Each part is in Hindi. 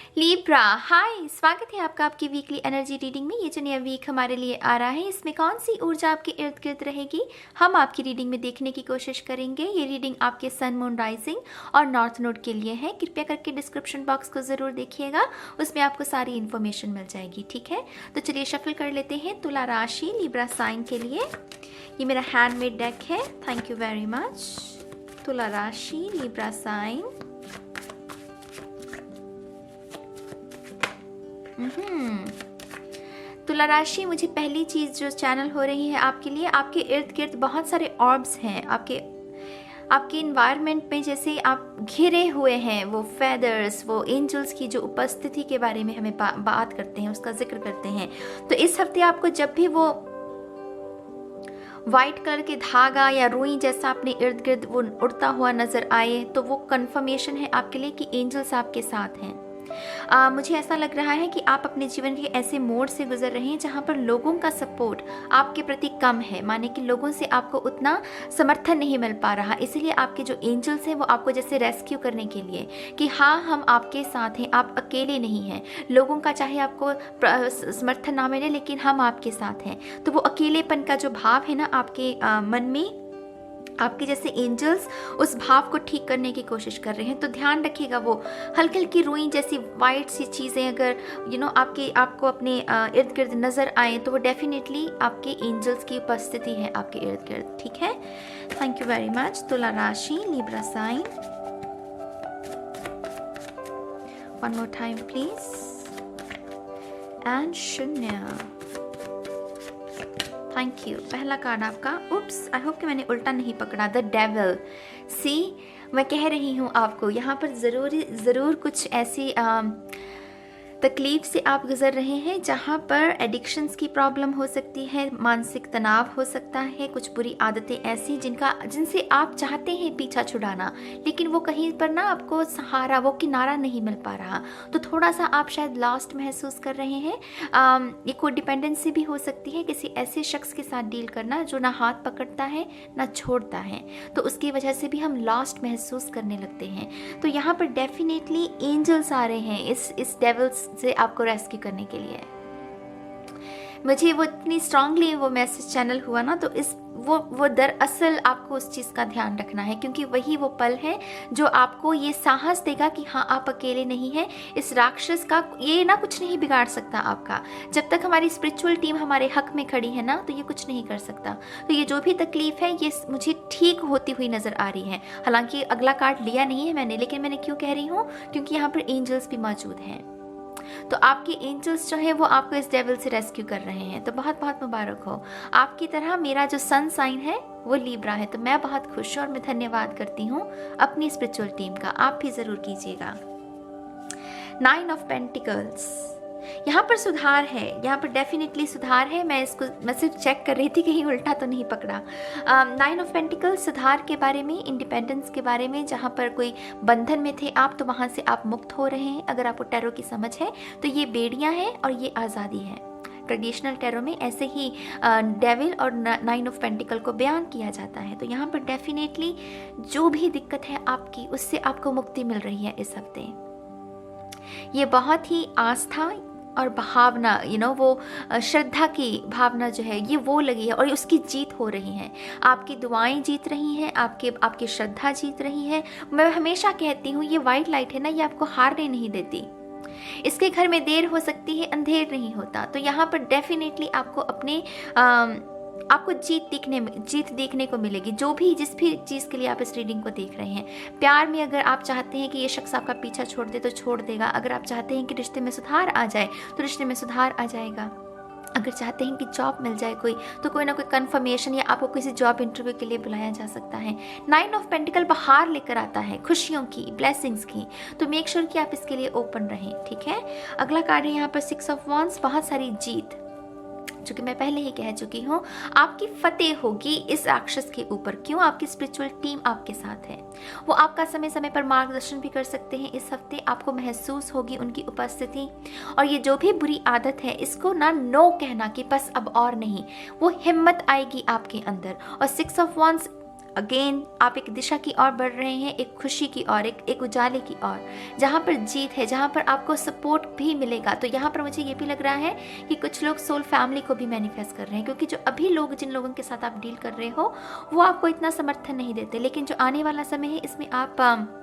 लिब्रा, हाय, स्वागत है आपका आपकी वीकली एनर्जी रीडिंग में। ये जो नया वीक हमारे लिए आ रहा है, इसमें कौन सी ऊर्जा आपके इर्द गिर्द रहेगी, हम आपकी रीडिंग में देखने की कोशिश करेंगे। ये रीडिंग आपके सन, मून, राइजिंग और नॉर्थ नोड के लिए है। कृपया करके डिस्क्रिप्शन बॉक्स को ज़रूर देखिएगा, उसमें आपको सारी इन्फॉर्मेशन मिल जाएगी। ठीक है, तो चलिए शफल कर लेते हैं तुला राशि लिब्रा साइन के लिए। ये मेरा हैंडमेड डेक है, थैंक यू वेरी मच। तुला राशि लिब्रा साइन। तुला राशि, मुझे पहली चीज़ जो चैनल हो रही है आपके लिए, आपके इर्द गिर्द बहुत सारे ऑर्ब्स हैं। आपके इन्वायरमेंट में जैसे आप घिरे हुए हैं, वो फेदर्स, वो एंजल्स की जो उपस्थिति के बारे में हमें बात करते हैं, उसका जिक्र करते हैं। तो इस हफ्ते आपको जब भी वो वाइट कलर के धागा या रुई जैसा अपने इर्द गिर्द वो उड़ता हुआ नजर आए, तो वो कंफर्मेशन है आपके लिए कि एंजल्स आपके साथ हैं। मुझे ऐसा लग रहा है कि आप अपने जीवन के ऐसे मोड़ से गुजर रहे हैं जहां पर लोगों का सपोर्ट आपके प्रति कम है, माने कि लोगों से आपको उतना समर्थन नहीं मिल पा रहा। इसीलिए आपके जो एंजल्स हैं वो आपको जैसे रेस्क्यू करने के लिए कि हाँ, हम आपके साथ हैं, आप अकेले नहीं हैं। लोगों का चाहे आपको समर्थन ना मिले, लेकिन हम आपके साथ हैं। तो वो अकेलेपन का जो भाव है ना आपके मन में, आपके जैसे एंजल्स उस भाव को ठीक करने की कोशिश कर रहे हैं। तो ध्यान रखिएगा, वो हल्की हल्की रुई जैसी वाइट सी चीज़ें अगर आपको अपने इर्द गिर्द नज़र आए, तो वो डेफिनेटली आपके एंजल्स की उपस्थिति है आपके इर्द गिर्द। ठीक है, थैंक यू वेरी मच। तुला राशि Libra sign, one more time please, and शून्य। Thank you. पहला कार्ड आपका, उप्स, आई होप कि मैंने उल्टा नहीं पकड़ा, द डेविल। सी, मैं कह रही हूँ आपको यहाँ पर ज़रूर कुछ ऐसी तकलीफ से आप गुजर रहे हैं जहाँ पर एडिक्शंस की प्रॉब्लम हो सकती है, मानसिक तनाव हो सकता है, कुछ बुरी आदतें ऐसी जिनसे आप चाहते हैं पीछा छुड़ाना, लेकिन वो कहीं पर ना आपको सहारा, वो किनारा नहीं मिल पा रहा। तो थोड़ा सा आप शायद लॉस्ट महसूस कर रहे हैं। ये कोई डिपेंडेंसी भी हो सकती है, किसी ऐसे शख्स के साथ डील करना जो ना हाथ पकड़ता है ना छोड़ता है, तो उसकी वजह से भी हम लॉस्ट महसूस करने लगते हैं। तो यहाँ पर डेफिनेटली एंजल्स आ रहे हैं इस डेविल्स से आपको रेस्क्यू करने के लिए। मुझे वो इतनी स्ट्रांगली वो मैसेज चैनल हुआ ना, तो वो दरअसल आपको उस चीज़ का ध्यान रखना है, क्योंकि वही वो पल है जो आपको ये साहस देगा कि हाँ, आप अकेले नहीं हैं। इस राक्षस का ये ना कुछ नहीं बिगाड़ सकता आपका। जब तक हमारी स्पिरिचुअल टीम हमारे हक में खड़ी है ना, तो ये कुछ नहीं कर सकता। तो ये जो भी तकलीफ है, ये मुझे ठीक होती हुई नज़र आ रही है। हालांकि अगला कार्ड लिया नहीं है मैंने, लेकिन मैंने क्यों कह रही हूँ, क्योंकि यहाँ पर एंजल्स भी मौजूद हैं। तो आपके एंजल्स जो है वो आपको इस डेविल से रेस्क्यू कर रहे हैं। तो बहुत बहुत मुबारक हो। आपकी तरह मेरा जो सन साइन है वो लिब्रा है, तो मैं बहुत खुश हूँ और मैं धन्यवाद करती हूँ अपनी स्पिरिचुअल टीम का। आप भी ज़रूर कीजिएगा। 9 ऑफ पेंटिकल्स, यहाँ पर सुधार है, यहाँ पर डेफिनेटली सुधार है। मैं सिर्फ चेक कर रही थी कहीं उल्टा तो नहीं पकड़ा। 9 ऑफ पेंटिकल्स सुधार के बारे में, इंडिपेंडेंस के बारे में। जहाँ पर कोई बंधन में थे आप, तो वहाँ से आप मुक्त हो रहे हैं। अगर आपको टैरो की समझ है तो ये बेड़ियाँ हैं और ये आज़ादी है। ट्रेडिशनल टैरो में ऐसे ही डेविल और 9 ऑफ पेंटिकल को बयान किया जाता है। तो यहाँ पर डेफिनेटली जो भी दिक्कत है आपकी, उससे आपको मुक्ति मिल रही है इस हफ्ते। ये बहुत ही आस्था और भावना, वो श्रद्धा की भावना जो है, ये वो लगी है और उसकी जीत हो रही है। आपकी दुआएं जीत रही हैं, आपकी श्रद्धा जीत रही है। मैं हमेशा कहती हूँ, ये वाइट लाइट है ना, ये आपको हारने नहीं देती। इसके घर में देर हो सकती है, अंधेर नहीं होता। तो यहाँ पर डेफिनेटली आपको आपको जीत देखने को मिलेगी। जिस भी चीज़ के लिए आप इस रीडिंग को देख रहे हैं। प्यार में अगर आप चाहते हैं कि ये शख्स आपका पीछा छोड़ दे तो छोड़ देगा। अगर आप चाहते हैं कि रिश्ते में सुधार आ जाए तो रिश्ते में सुधार आ जाएगा। अगर चाहते हैं कि जॉब मिल जाए तो कोई ना कोई कंफर्मेशन या आपको किसी जॉब इंटरव्यू के लिए बुलाया जा सकता है। 9 ऑफ पेंटिकल बाहर लेकर आता है, खुशियों की, ब्लेसिंग्स की। तो मेक श्योर कि आप इसके लिए ओपन रहें। ठीक है, अगला कार्ड है यहाँ पर 6 ऑफ वांड्स, बहुत सारी जीत। जो कि मैं पहले ही कह चुकी हूँ, आपकी फतेह होगी इस राक्षस के ऊपर। क्यों? आपकी स्पिरिचुअल टीम आपके साथ है। वो आपका समय समय पर मार्गदर्शन भी कर सकते हैं। इस हफ्ते आपको महसूस होगी उनकी उपस्थिति। और ये जो भी बुरी आदत है, इसको ना नो कहना कि बस अब और नहीं, वो हिम्मत आएगी आपके अंदर। और 6 ऑफ वांड्स अगेन आप एक दिशा की ओर बढ़ रहे हैं, एक खुशी की ओर, एक उजाले की ओर, जहाँ पर जीत है, जहाँ पर आपको सपोर्ट भी मिलेगा। तो यहाँ पर मुझे ये भी लग रहा है कि कुछ लोग सोल फैमिली को भी मैनिफेस्ट कर रहे हैं, क्योंकि जो अभी लोग, जिन लोगों के साथ आप डील कर रहे हो, वो आपको इतना समर्थन नहीं देते, लेकिन जो आने वाला समय है इसमें आप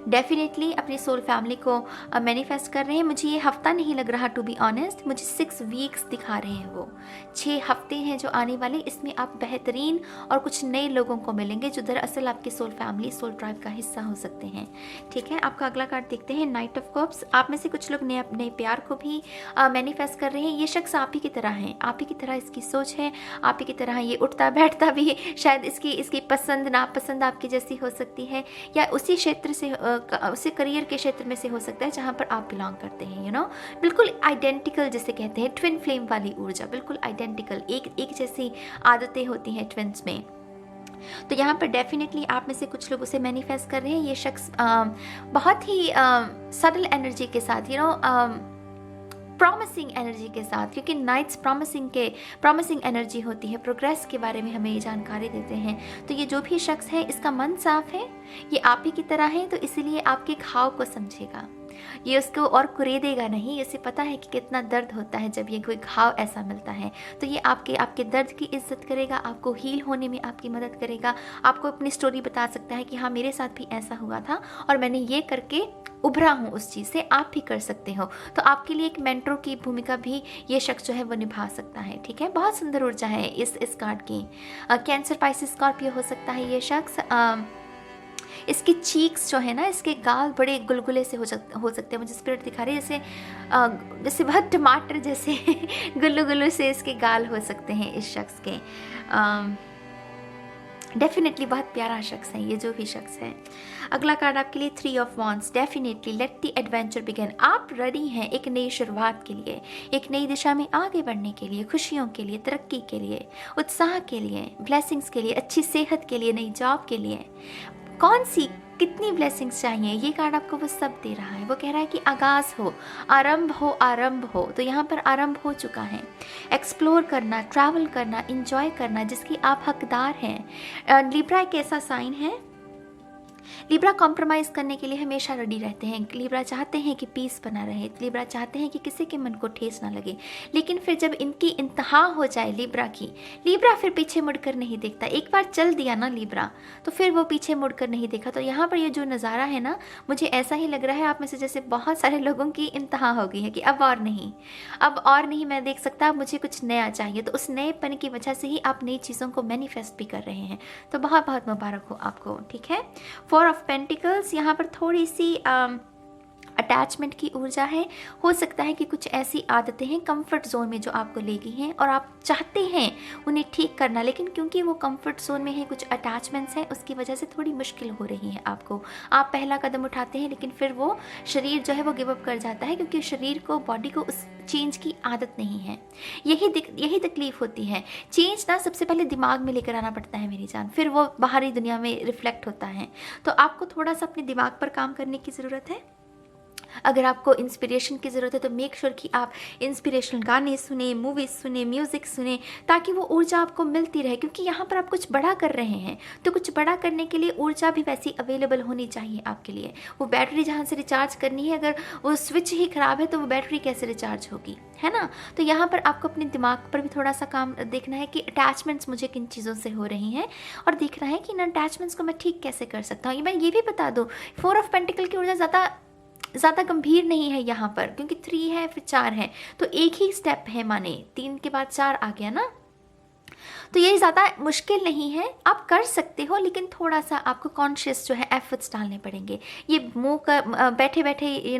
डेफिनेटली अपनी सोल फैमिली को मैनिफेस्ट कर रहे हैं। मुझे ये हफ्ता नहीं लग रहा, टू बी ऑनेस्ट, मुझे 6 वीक्स दिखा रहे हैं, वो 6 हफ्ते हैं जो आने वाले। इसमें आप बेहतरीन और कुछ नए लोगों को मिलेंगे जो दरअसल आपकी सोल फैमिली, सोल ट्राइब का हिस्सा हो सकते हैं। ठीक है, आपका अगला कार्ड देखते हैं, नाइट ऑफ कप्स। आप में से कुछ लोग नए प्यार को भी मैनिफेस्ट कर रहे हैं। ये शख्स आप ही की तरह है, आप ही की तरह इसकी सोच है, आप ही की तरह ये उठता बैठता भी, शायद इसकी पसंद नापसंद आपकी जैसी हो सकती है, या उसी क्षेत्र से, उसी करियर के क्षेत्र में से हो सकता है जहाँ पर आप बिलोंग करते हैं। यू नो, बिल्कुल आइडेंटिकल जिसे कहते हैं, ट्विन फ्लेम वाली ऊर्जा, बिल्कुल आइडेंटिकल, एक जैसी आदतें होती हैं ट्विन्स में। तो यहाँ पर डेफिनेटली आप में से कुछ लोग उसे मैनिफेस्ट कर रहे हैं। ये शख्स बहुत ही सटल एनर्जी के साथ, यू नो, प्रॉमिसिंग एनर्जी के साथ, क्योंकि नाइट्स प्रॉमिसिंग एनर्जी होती है, प्रोग्रेस के बारे में हमें ये जानकारी देते हैं। तो ये जो भी शख्स है, इसका मन साफ है, ये आप ही की तरह है, तो इसीलिए आपके घाव को समझेगा, ये उसको और कुरेदेगा नहीं। इसे पता है कि कितना दर्द होता है जब ये कोई घाव ऐसा मिलता है। तो ये आपके दर्द की इज्जत करेगा, आपको हील होने में आपकी मदद करेगा, आपको अपनी स्टोरी बता सकता है कि हाँ, मेरे साथ भी ऐसा हुआ था और मैंने ये करके उभरा हूँ उस चीज़ से, आप भी कर सकते हो। तो आपके लिए एक मेंटर की भूमिका भी ये शख्स जो है वो निभा सकता है। ठीक है, बहुत सुंदर ऊर्जा है इस कार्ड की। कैंसर, पाइसिस, स्कॉर्पियो हो सकता है ये शख्स। इसकी चीक्स जो है ना, इसके गाल बड़े गुलगुले से हो सकते हैं, मुझे स्पिरिट दिखा रही है, जैसे बहुत टमाटर जैसे गुल्लू गुल्लू से इसके गाल हो सकते हैं इस शख्स के। डेफिनेटली बहुत प्यारा शख्स है ये जो भी शख्स है। अगला कार्ड आपके लिए 3 of wands. Definitely let the adventure begin. आप रेडी हैं एक नई शुरुआत के लिए, एक नई दिशा में आगे बढ़ने के लिए, खुशियों के लिए, तरक्की के लिए, उत्साह के लिए, ब्लेसिंग्स के लिए, अच्छी सेहत के लिए, नई जॉब के लिए। कौन सी कितनी ब्लेसिंग्स चाहिए, ये कार्ड आपको वो सब दे रहा है। वो कह रहा है कि आगाज़ हो, आरंभ हो, आरंभ हो। तो यहाँ पर आरंभ हो चुका है। एक्सप्लोर करना, ट्रैवल करना, इंजॉय करना, जिसकी आप हकदार हैं। लिब्रा एक ऐसा साइन है, लिब्रा कॉम्प्रोमाइज करने के लिए हमेशा रेडी रहते हैं। लिब्रा चाहते हैं कि पीस बना रहे, लिब्रा चाहते हैं कि किसी के मन को ठेस ना लगे। लेकिन फिर जब इनकी इंतहा हो जाए लिब्रा की, लिब्रा फिर पीछे मुड़कर नहीं देखता। एक बार चल दिया ना लिब्रा, तो फिर वो पीछे मुड़कर नहीं देखा। तो यहाँ पर ये जो नज़ारा है ना, मुझे ऐसा ही लग रहा है आप में से जैसे बहुत सारे लोगों की इंतहा हो गई है कि अब और नहीं मैं देख सकता, अब मुझे कुछ नया चाहिए। तो उस नएपन की वजह से ही आप नई चीज़ों को मैनिफेस्ट भी कर रहे हैं। तो बहुत बहुत मुबारक हो आपको। ठीक है, 4 ऑफ पेंटिकल्स, यहाँ पर थोड़ी सी अटैचमेंट की ऊर्जा है। हो सकता है कि कुछ ऐसी आदतें हैं कंफर्ट जोन में जो आपको ले गई हैं और आप चाहते हैं उन्हें ठीक करना, लेकिन क्योंकि वो कंफर्ट जोन में है, कुछ अटैचमेंट्स हैं, उसकी वजह से थोड़ी मुश्किल हो रही है आपको। आप पहला कदम उठाते हैं लेकिन फिर वो शरीर जो है वो गिव अप कर जाता है, क्योंकि शरीर को, बॉडी को उस चेंज की आदत नहीं है। यही तकलीफ होती है। चेंज ना सबसे पहले दिमाग में लेकर आना पड़ता है मेरी जान, फिर वो बाहरी दुनिया में रिफ्लेक्ट होता है। तो आपको थोड़ा सा अपने दिमाग पर काम करने की ज़रूरत है। अगर आपको इंस्पिरेशन की ज़रूरत है तो मेक श्योर कि आप इंस्पिरेशनल गाने सुने, मूवीज़ सुने, म्यूज़िक सुने, ताकि वो ऊर्जा आपको मिलती रहे। क्योंकि यहाँ पर आप कुछ बड़ा कर रहे हैं, तो कुछ बड़ा करने के लिए ऊर्जा भी वैसी अवेलेबल होनी चाहिए आपके लिए। वो बैटरी जहाँ से रिचार्ज करनी है, अगर वो स्विच ही ख़राब है तो वो बैटरी कैसे रिचार्ज होगी, है ना। तो यहाँ पर आपको अपने दिमाग पर भी थोड़ा सा काम देखना है कि अटैचमेंट्स मुझे किन चीज़ों से हो रही हैं, और देखना है कि इन अटैचमेंट्स को मैं ठीक कैसे कर सकता हूँ। मैं ये भी बता दूँ, 4 ऑफ पेंटिकल की ऊर्जा ज़्यादा गंभीर नहीं है यहाँ पर, क्योंकि 3 है फिर 4 है, तो एक ही स्टेप है, माने 3 के बाद 4 आ गया ना। तो ये ज़्यादा मुश्किल नहीं है, आप कर सकते हो, लेकिन थोड़ा सा आपको कॉन्शियस जो है एफर्ट्स डालने पड़ेंगे। ये मुँह कर बैठे बैठे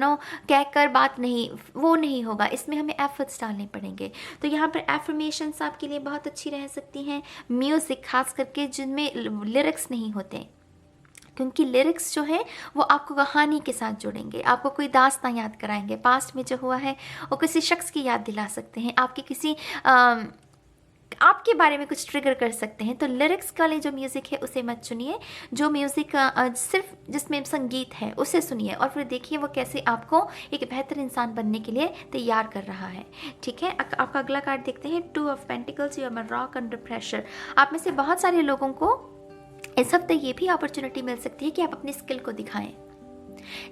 कह कर बात नहीं, वो नहीं होगा, इसमें हमें एफर्ट्स डालने पड़ेंगे। तो यहाँ पर एफर्मेशंस आपके लिए बहुत अच्छी रह सकती हैं। म्यूज़िक खास करके जिनमें लिरिक्स नहीं होते, क्योंकि लिरिक्स जो है वो आपको कहानी के साथ जोड़ेंगे, आपको कोई दास्तां याद कराएंगे, पास्ट में जो हुआ है वो किसी शख्स की याद दिला सकते हैं, आपके बारे में कुछ ट्रिगर कर सकते हैं। तो लिरिक्स वाले जो म्यूज़िक है उसे मत सुनिए। जो म्यूज़िक सिर्फ जिसमें संगीत है उसे सुनिए, और फिर देखिए वो कैसे आपको एक बेहतर इंसान बनने के लिए तैयार कर रहा है। ठीक है, आपका अगला कार्ड देखते हैं, 2 of pentacles. You are rock under pressure. आप में से बहुत सारे लोगों को इस हफ्ते ये भी अपॉर्चुनिटी मिल सकती है कि आप अपनी स्किल को दिखाएं।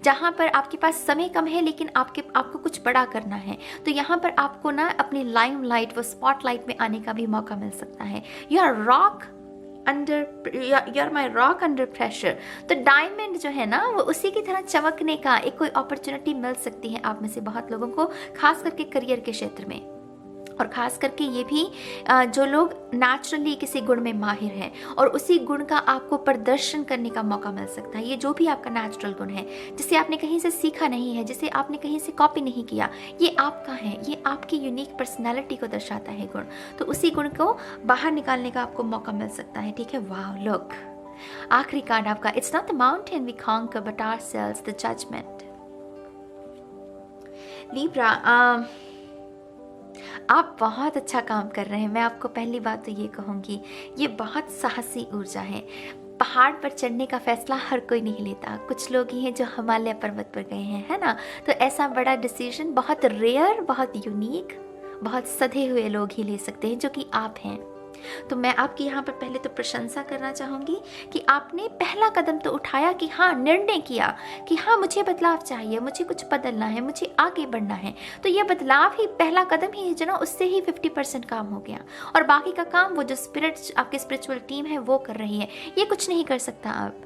जहाँ पर आपके पास समय कम है लेकिन आपको कुछ बड़ा करना है, तो यहाँ पर आपको ना अपनी लाइमलाइट, वो स्पॉटलाइट में आने का भी मौका मिल सकता है। You are my rock under pressure. तो डायमंड जो है ना, वो उसी की तरह चमकने का एक कोई अपॉर्चुनिटी मिल सकती है आप में से बहुत लोगों को, खास करके करियर के क्षेत्र में। और ख़ास करके ये भी जो लोग नेचुरली किसी गुण में माहिर हैं और उसी गुण का आपको प्रदर्शन करने का मौका मिल सकता है। ये जो भी आपका नेचुरल गुण है, जिसे आपने कहीं से सीखा नहीं है, जिसे आपने कहीं से कॉपी नहीं किया, ये आपका है, ये आपकी यूनिक पर्सनैलिटी को दर्शाता है गुण। तो उसी गुण को बाहर निकालने का आपको मौका मिल सकता है। ठीक है, वाह, लुक, आखिरी कार्ड आपका, it's not the mountain we conquer but ourselves the judgement. Libra, आप बहुत अच्छा काम कर रहे हैं। मैं आपको पहली बात तो ये कहूँगी, ये बहुत साहसी ऊर्जा है। पहाड़ पर चढ़ने का फैसला हर कोई नहीं लेता, कुछ लोग ही हैं जो हिमालय पर्वत पर गए हैं, है ना। तो ऐसा बड़ा डिसीजन बहुत रेयर, बहुत यूनिक, बहुत सधे हुए लोग ही ले सकते हैं, जो कि आप हैं। तो मैं आपकी यहाँ पर पहले तो प्रशंसा करना चाहूँगी कि आपने पहला कदम तो उठाया, कि हाँ, निर्णय किया कि हाँ, मुझे बदलाव चाहिए, मुझे कुछ बदलना है, मुझे आगे बढ़ना है। तो ये बदलाव ही पहला कदम ही है जो ना, उससे ही 50% काम हो गया। और बाकी का काम वो जो आपकी स्पिरिचुअल टीम है वो कर रही है। ये कुछ नहीं कर सकता आप,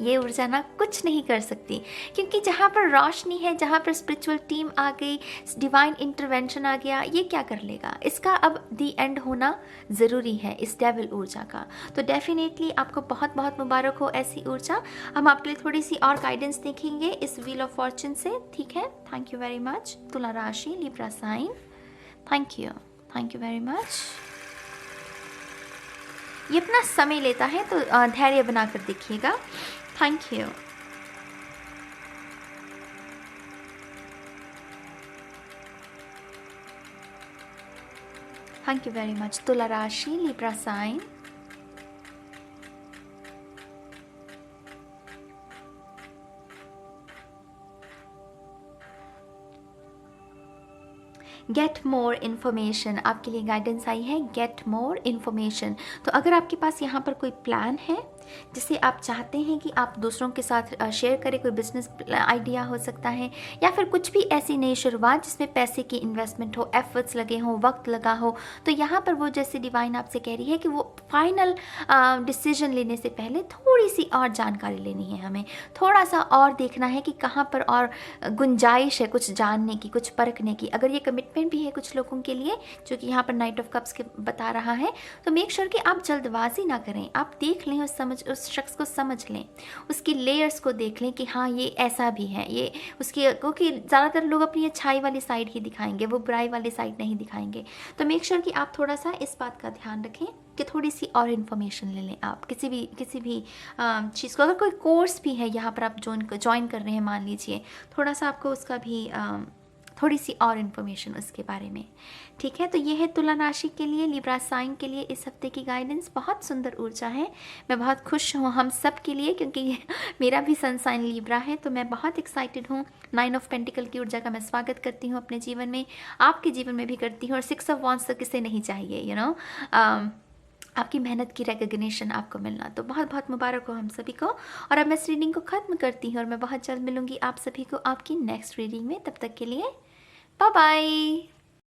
ये ऊर्जा ना कुछ नहीं कर सकती, क्योंकि जहाँ पर रोशनी है, जहाँ पर स्पिरिचुअल टीम आ गई, डिवाइन इंटरवेंशन आ गया, ये क्या कर लेगा। इसका अब दी एंड होना ज़रूरी है इस डेविल ऊर्जा का। तो डेफिनेटली आपको बहुत बहुत मुबारक हो ऐसी ऊर्जा। हम आपके लिए थोड़ी सी और गाइडेंस देखेंगे इस व्हील ऑफ फॉर्चून से, ठीक है। Thank you very much. तुला राशि, Libra sign, thank you very much. ये अपना समय लेता है, तो धैर्य बनाकर देखिएगा। Thank you. Thank you very much. तुला राशि, Libra sign, get more information, आपके लिए गाइडेंस आई है, गेट मोर इन्फॉर्मेशन। तो अगर आपके पास यहाँ पर कोई प्लान है जिसे आप चाहते हैं कि आप दूसरों के साथ शेयर करें, कोई बिजनेस आइडिया हो सकता है, या फिर कुछ भी ऐसी नई शुरुआत जिसमें पैसे की इन्वेस्टमेंट हो, एफर्ट्स लगे हों, वक्त लगा हो, तो यहाँ पर वो जैसे डिवाइन आपसे कह रही है कि वो फाइनल डिसीजन लेने से पहले थोड़ी सी और जानकारी लेनी है, हमें थोड़ा सा और देखना है कि कहाँ पर और गुंजाइश है कुछ जानने की, कुछ परखने की। अगर ये कमिटमेंट भी है कुछ लोगों के लिए, जो कि यहाँ पर नाइट ऑफ कप्स के बता रहा है, तो मेक श्योर कि आप जल्दबाजी ना करें, आप देख लें, उस शख्स को समझ लें, उसकी लेयर्स को देख लें कि हाँ, ये ऐसा भी है, ये उसकी, क्योंकि ज़्यादातर लोग अपनी अच्छाई वाली साइड ही दिखाएंगे, वो बुराई वाली साइड नहीं दिखाएंगे। तो मेक श्योर कि आप थोड़ा सा इस बात का ध्यान रखें कि थोड़ी सी और इन्फॉर्मेशन ले लें आप किसी भी चीज़ को। अगर कोई कोर्स भी है यहाँ पर आप ज्वाइन कर रहे हैं, मान लीजिए, थोड़ा सा आपको उसका भी थोड़ी सी और इन्फॉर्मेशन उसके बारे में, ठीक है। तो ये है तुला राशि के लिए, लिब्रा साइन के लिए इस हफ्ते की गाइडेंस। बहुत सुंदर ऊर्जा है, मैं बहुत खुश हूँ हम सब के लिए, क्योंकि मेरा भी सन साइन लिब्रा है, तो मैं बहुत एक्साइटेड हूँ। 9 ऑफ पेंटिकल की ऊर्जा का मैं स्वागत करती हूँ अपने जीवन में, आपके जीवन में भी करती हूँ। और 6 ऑफ वॉन्ड्स तो किसे नहीं चाहिए, यू नो, आपकी मेहनत की रिकग्निशन आपको मिलना। तो बहुत बहुत मुबारक हो हम सभी को। और अब मैं इस रीडिंग को ख़त्म करती हूँ, और मैं बहुत जल्द मिलूंगी आप सभी को आपकी नेक्स्ट रीडिंग में। तब तक के लिए बाय बाय।